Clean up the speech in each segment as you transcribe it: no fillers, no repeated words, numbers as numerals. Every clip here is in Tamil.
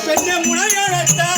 பெண்ண முனையத்தா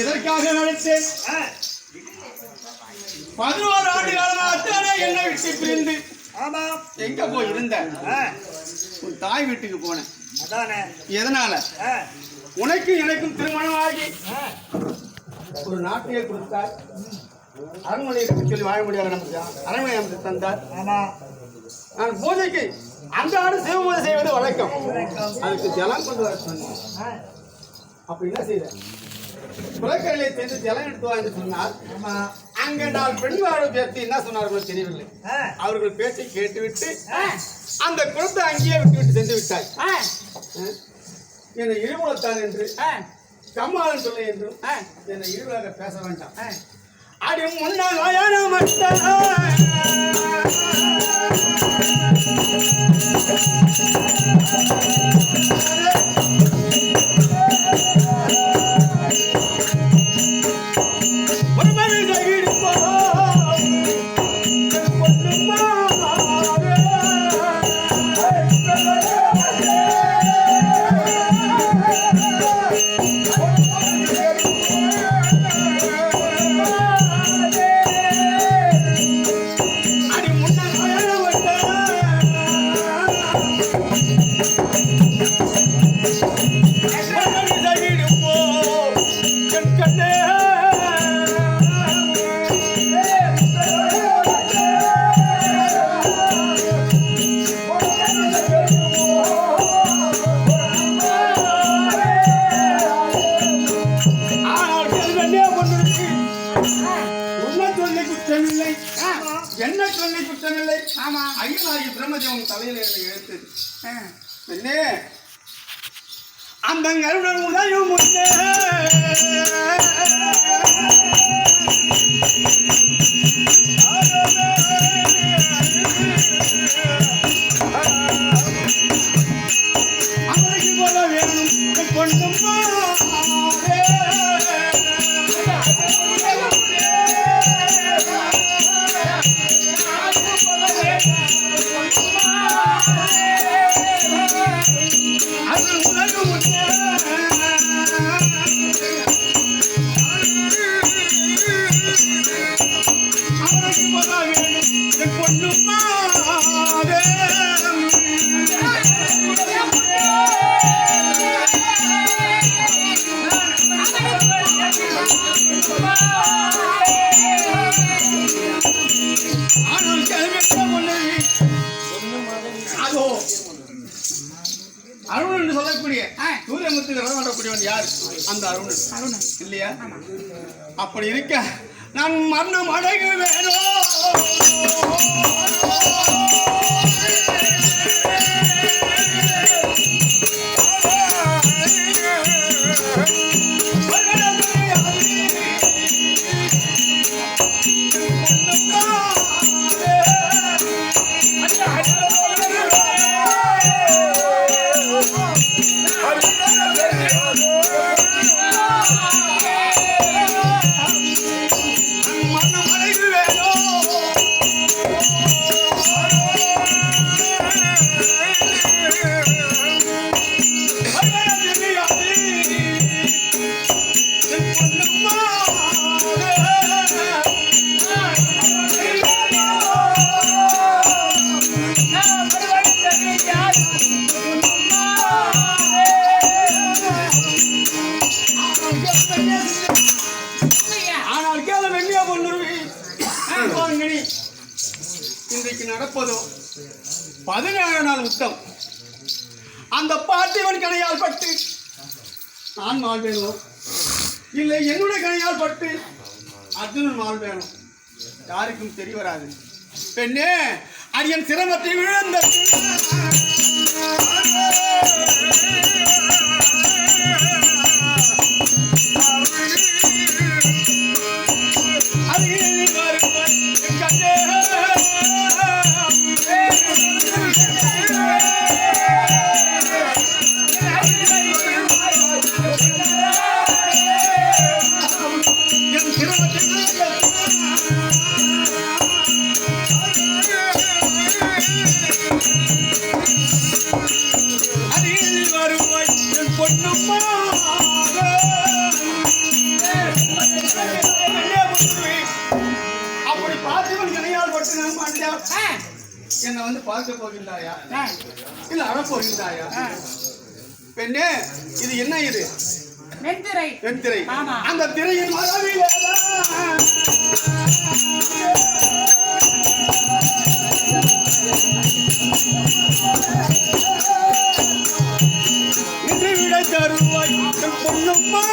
எதற்காக நினைத்தேன் 11 ஆண்டு காலமாக என்னை விட்டு பிரிந்து எங்க போய் இருந்த உன் தாய் வீட்டுக்கு போனேன். எதனால? உனக்கு எனக்கும் திருமணமாகி ஒரு நாட்டையே கொடுத்தார். அரண்மனையை சொல்லி வாழ முடியாது. நமக்கு அரண்மனை நமக்கு தந்தார். நான் பூஜைக்கு அந்த ஆடு சிவபூஜை செய்வது வழக்கம். அதுக்கு ஜலம் கொண்டு வர சொன்னேன். அப்ப என்ன செய்த? குலக்கரையிலே சேர்ந்து ஜலம் எடுத்து வா என்று சொன்னார். அங்க நான் பெண் வாழ்வு பேசி என்ன சொன்னார்களோ தெரியவில்லை. அவர்கள் பேச்சை கேட்டுவிட்டு அந்த குளத்தை அங்கேயே விட்டு சென்று விட்டாய். என்னை இருமுலத்தான் என்று கம்மாளன் சொல்ல என்றும் என்னை இருவராக பேச வேண்டாம். அடி முன்னால் வயான மட்ட என்ன சொல்லி குற்றமில்லை. ஐயனாகி பிரம்மதேவன் தலையில எழுத்தது என்ன அந்த கருடன் உதயம் முன்னே அவருக்கு போல வேணும் கொண்டும் அருண் என்று சொல்லக்கூடிய சூரியமுத்துக்கு வரக்கூடியவன் யார்? அந்த அருணன் இல்லையா? அப்படி இருக்க நான் மரணம் அடைக வேணும். ஆனால் கேள வெண்ணியா பொண்ணுருவி இன்றைக்கு நடப்பதோ 17 நாள் உத்தம். அந்த பார்த்திவன் கணையால் பட்டு நான் வாழ்வேணும், இல்லை என்னுடைய கணையால் பட்டு அர்ஜுனன் வாழ்வேணும். யாருக்கும் தெரிய வராது. பெண்ணே, அடியன் சிரமத்தை விழுந்த அப்படி பார்த்திவன் கணையால் பட்டு என்னை வந்து பார்க்க போகின்றாயா, இல்ல அறப்போகின்றாயா? பெண்ணே, இது என்ன? இது வெண்திரை. வெண்திரை. அந்த திரையின் மரபிலே இன்று விடை தருவாய் பொன்னம்மா.